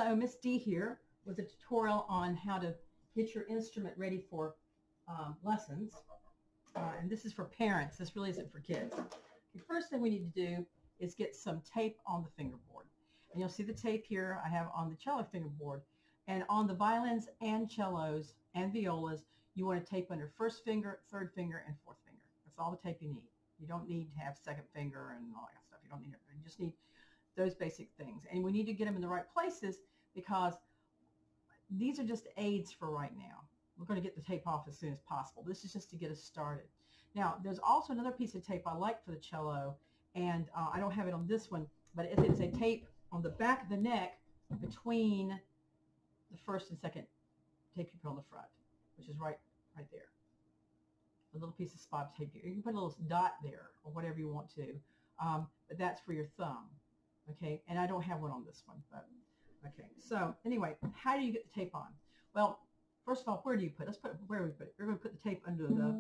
Hello, Miss D here with a tutorial on how to get your instrument ready for lessons. And this is for parents. This really isn't for kids. The first thing we need to do is get some tape on the fingerboard. And you'll see the tape here I have on the cello fingerboard. And on the violins and cellos and violas, you want to tape under first finger, third finger, and fourth finger. That's all the tape you need. You don't need to have second finger and all that stuff. You don't need it. You just need those basic things. And we need to get them in the right places because these are just aids for right now. We're going to get the tape off as soon as possible. This is just to get us started. Now, there's also another piece of tape I like for the cello, and I don't have it on this one, but it's a tape on the back of the neck between the first and second tape you put on the front, which is right there. A little piece of spot tape. You can put a little dot there or whatever you want to, but that's for your thumb. Okay, and I don't have one on this one, but okay. So anyway, how do you get the tape on? Well, first of all, where do you put? Let's put where we put it. We're going to put the tape under the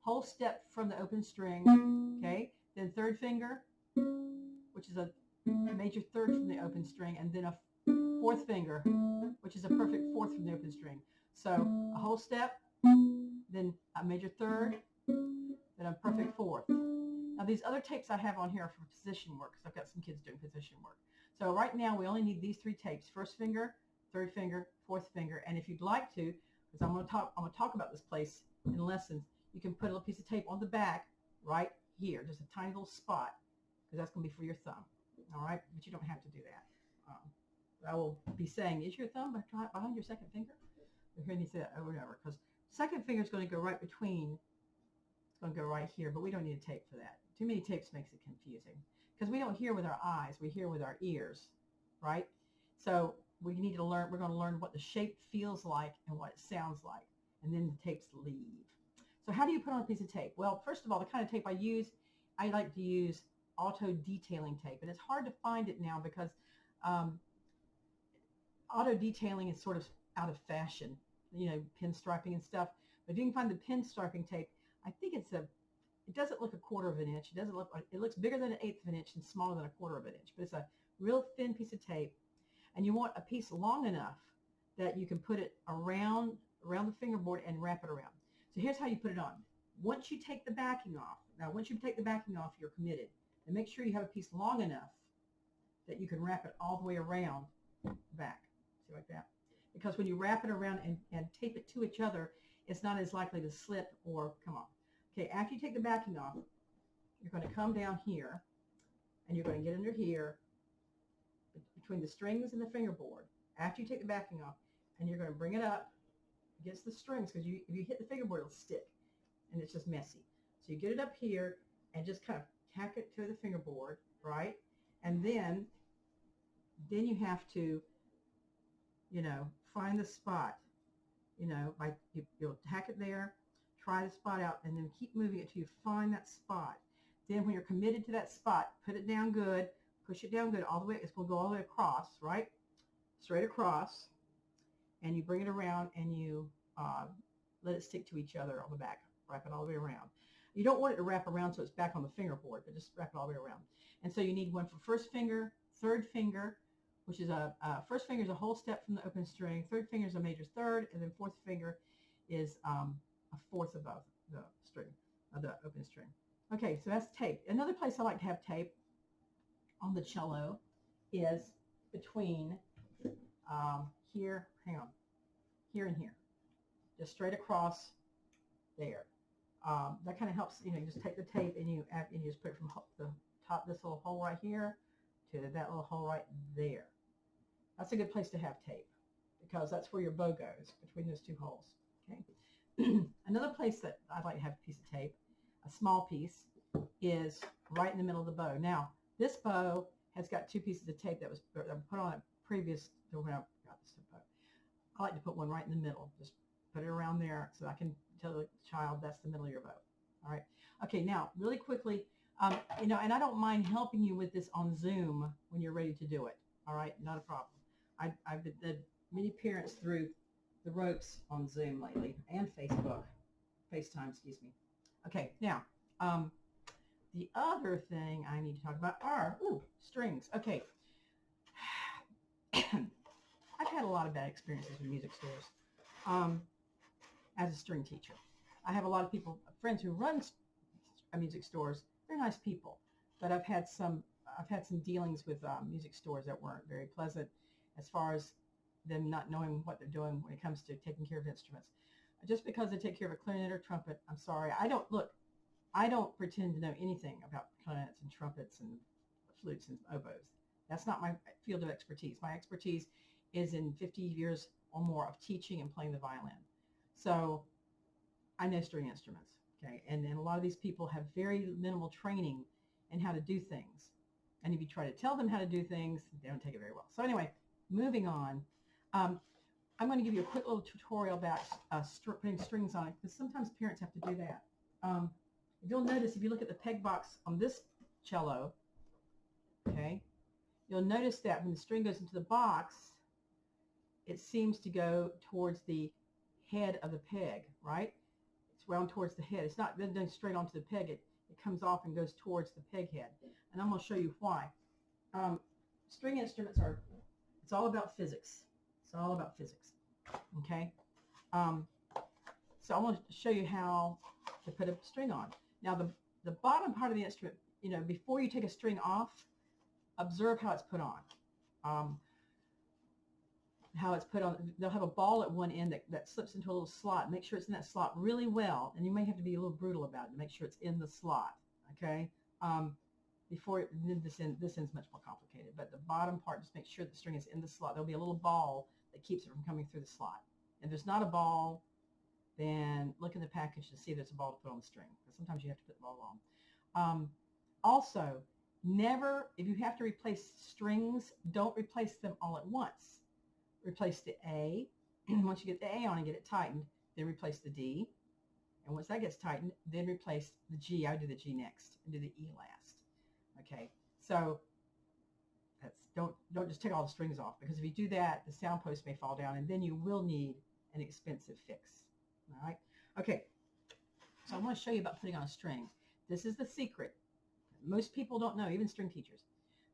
whole step from the open string. Okay, then third finger, which is a major third from the open string, and then a fourth finger, which is a perfect fourth from the open string. So a whole step, then a major third, then a perfect fourth. Now these other tapes I have on here are for position work because I've got some kids doing position work. So right now we only need these three tapes: first finger, third finger, fourth finger. And if you'd like to, because I'm going to talk about this place in lessons, you can put a little piece of tape on the back right here, just a tiny little spot, because that's going to be for your thumb. All right, but you don't have to do that. I will be saying, is your thumb behind your second finger? You're hearing me say that over and over, because second finger is going to go right between. It's going to go right here, but we don't need a tape for that. Too many tapes makes it confusing because we don't hear with our eyes, we hear with our ears, right? So we need to learn. We're going to learn what the shape feels like and what it sounds like, and then the tapes leave. So how do you put on a piece of tape? Well, first of all, the kind of tape I use, I like to use auto detailing tape, and it's hard to find it now because auto detailing is sort of out of fashion, you know, pinstriping and stuff. But if you can find the pinstriping tape, I think it doesn't look a quarter of an inch. It looks bigger than an eighth of an inch and smaller than a quarter of an inch, but it's a real thin piece of tape. And you want a piece long enough that you can put it around the fingerboard and wrap it around. So here's how you put it on. Once you take the backing off, you're committed. And make sure you have a piece long enough that you can wrap it all the way around the back. See, like that? Because when you wrap it around and tape it to each other, it's not as likely to slip or come off. Okay, after you take the backing off, you're going to come down here, and you're going to get under here, between the strings and the fingerboard, after you take the backing off, and you're going to bring it up against the strings, because if you hit the fingerboard, it'll stick, and it's just messy. So you get it up here, and just kind of tack it to the fingerboard, right? And then you have to, you know, find the spot. You know, you'll tack it there, try the spot out, and then keep moving it till you find that spot. Then when you're committed to that spot, put it down good, push it down good all the way. It's going to go all the way across, right? Straight across. And you bring it around and you let it stick to each other on the back. Wrap it all the way around. You don't want it to wrap around so it's back on the fingerboard, but just wrap it all the way around. And so you need one for first finger, third finger, which is first finger is a whole step from the open string, third finger is a major third, and then fourth finger is a fourth above the string, the open string. Okay, so that's tape. Another place I like to have tape on the cello is between here, here and here, just straight across there. That kind of helps. You know, you just take the tape and you just put it from the top, this little hole right here, to that little hole right there. That's a good place to have tape because that's where your bow goes, between those two holes. Okay. Another place that I'd like to have a piece of tape, a small piece, is right in the middle of the bow. Now, this bow has got two pieces of tape that was put on it previous to when I got this bow. I like to put one right in the middle. Just put it around there so I can tell the child that's the middle of your bow. All right. Okay. Now, really quickly, you know, and I don't mind helping you with this on Zoom when you're ready to do it. All right. Not a problem. I've been many parents through the ropes on Zoom lately, and FaceTime, excuse me. Okay. Now, the other thing I need to talk about are strings. Okay. a lot of bad experiences with music stores as a string teacher. I have a lot of friends who run music stores. They're nice people, but I've had some dealings with music stores that weren't very pleasant as far as them not knowing what they're doing when it comes to taking care of instruments. Just because they take care of a clarinet or trumpet, I'm sorry. I don't pretend to know anything about clarinets and trumpets and flutes and oboes. That's not my field of expertise. My expertise is in 50 years or more of teaching and playing the violin. So I know string instruments, okay? And a lot of these people have very minimal training in how to do things. And if you try to tell them how to do things, they don't take it very well. So anyway, moving on. I'm going to give you a quick little tutorial about putting strings on it, because sometimes parents have to do that. You'll notice if you look at the peg box on this cello, okay, you'll notice that when the string goes into the box, it seems to go towards the head of the peg, right? It's wound towards the head. It's not done straight onto the peg. It comes off and goes towards the peg head. And I'm going to show you why. String instruments it's all about physics. It's all about physics, okay? So I want to show you how to put a string on. Now, the bottom part of the instrument, before you take a string off, observe how it's put on. How it's put on. They'll have a ball at one end that slips into a little slot. Make sure it's in that slot really well, and you may have to be a little brutal about it to make sure it's in the slot, okay? This end's much more complicated, but the bottom part, just make sure the string is in the slot. There'll be a little ball that keeps it from coming through the slot. If there's not a ball, then look in the package to see if there's a ball to put on the string, because sometimes you have to put the ball on. Also, never, if you have to replace strings, don't replace them all at once. Replace the A, and once you get the A on and get it tightened, then replace the D, and once that gets tightened, then replace the G. I would do the G next and do the E last. Okay, so don't just take all the strings off, because if you do that, the sound post may fall down, and then you will need an expensive fix. All right. Okay. So I want to show you about putting on a string. This is the secret. Most people don't know, even string teachers.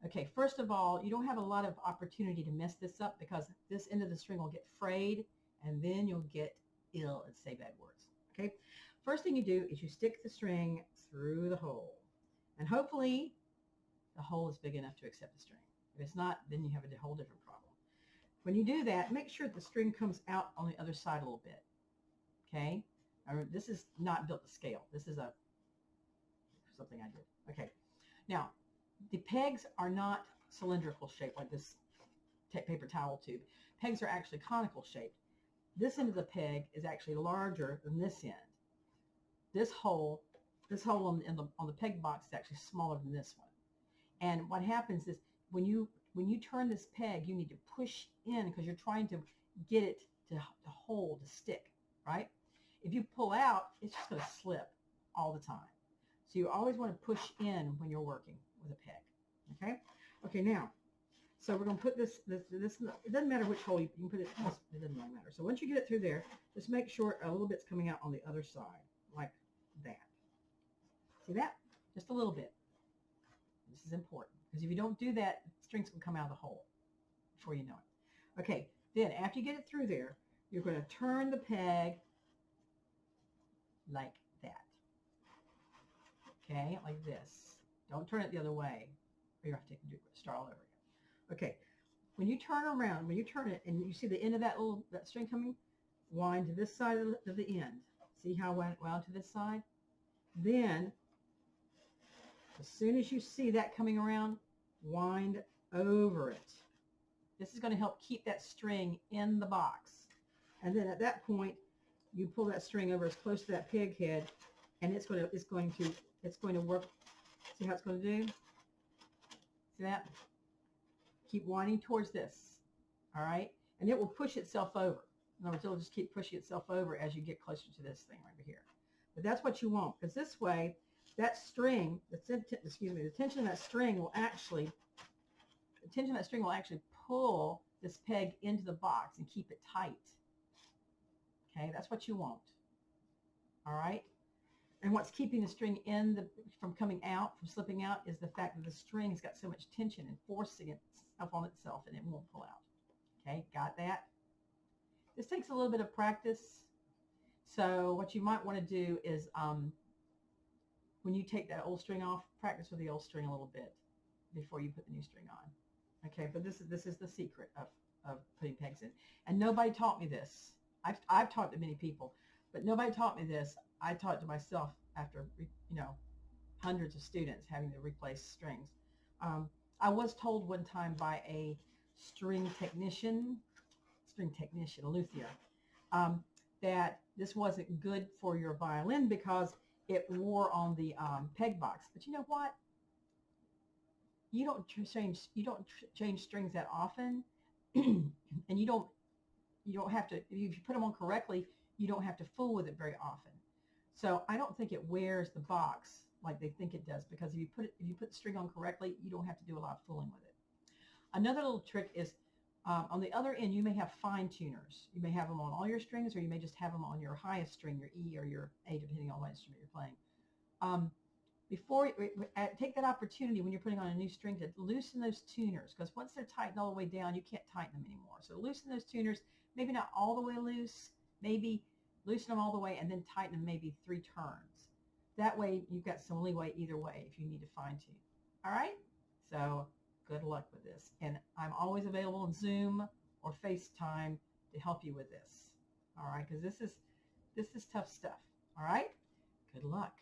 Okay. First of all, you don't have a lot of opportunity to mess this up, because this end of the string will get frayed, and then you'll get ill and say bad words. Okay. First thing you do is you stick the string through the hole, and hopefully the hole is big enough to accept the string. If it's not, then you have a whole different problem. When you do that, make sure the string comes out on the other side a little bit. Okay? This is not built to scale. This is something I did. Okay. Now, the pegs are not cylindrical shaped like this paper towel tube. Pegs are actually conical shaped. This end of the peg is actually larger than this end. This hole on the peg box is actually smaller than this one. And what happens is when you turn this peg, you need to push in, because you're trying to get it to hold, to stick, right? If you pull out, it's just going to slip all the time. So you always want to push in when you're working with a peg, okay? Okay, now, so we're going to put this, it doesn't matter which hole you can put it, it doesn't really matter. So once you get it through there, just make sure a little bit's coming out on the other side, like that. See that? Just a little bit. This is important, because if you don't do that, strings will come out of the hole before you know it. Okay, then after you get it through there, you're going to turn the peg like that. Okay, like this. Don't turn it the other way, or you have to start all over again. Okay, when you turn around, when you turn it and you see the end of that string coming, wind to this side of the end. See how I went wound to this side? Then, as soon as you see that coming around, wind over it. This is going to help keep that string in the box. And then at that point, you pull that string over as close to that peg head, and it's going to work. See how it's going to do? See that? Keep winding towards this. All right? And it will push itself over. In other words, it'll just keep pushing itself over as you get closer to this thing right here. But that's what you want, because this way, that string, the tension of that string will actually pull this peg into the box and keep it tight. Okay, that's what you want. All right? And what's keeping the string from coming out, from slipping out, is the fact that the string has got so much tension and forcing itself on itself, and it won't pull out. Okay, got that? This takes a little bit of practice. So what you might want to do is when you take that old string off, practice with the old string a little bit before you put the new string on. Okay, but this is the secret of putting pegs in. And nobody taught me this. I've taught to many people, but nobody taught me this. I taught to myself after, hundreds of students having to replace strings. I was told one time by a string technician, a luthier, that this wasn't good for your violin because it wore on the peg box. But you know what? You don't change strings that often, and you don't have to. If you put them on correctly, you don't have to fool with it very often. So I don't think it wears the box like they think it does, because if you put the string on correctly, you don't have to do a lot of fooling with it. Another little trick is on the other end, you may have fine tuners. You may have them on all your strings, or you may just have them on your highest string, your E or your A, depending on what instrument you're playing. Take that opportunity when you're putting on a new string to loosen those tuners, because once they're tightened all the way down, you can't tighten them anymore. So loosen those tuners, maybe not all the way loose, maybe loosen them all the way and then tighten them maybe 3 turns. That way you've got some leeway either way if you need to fine tune. All right? So good luck with this. And I'm always available on Zoom or FaceTime to help you with this. All right? Because this is tough stuff. All right? Good luck.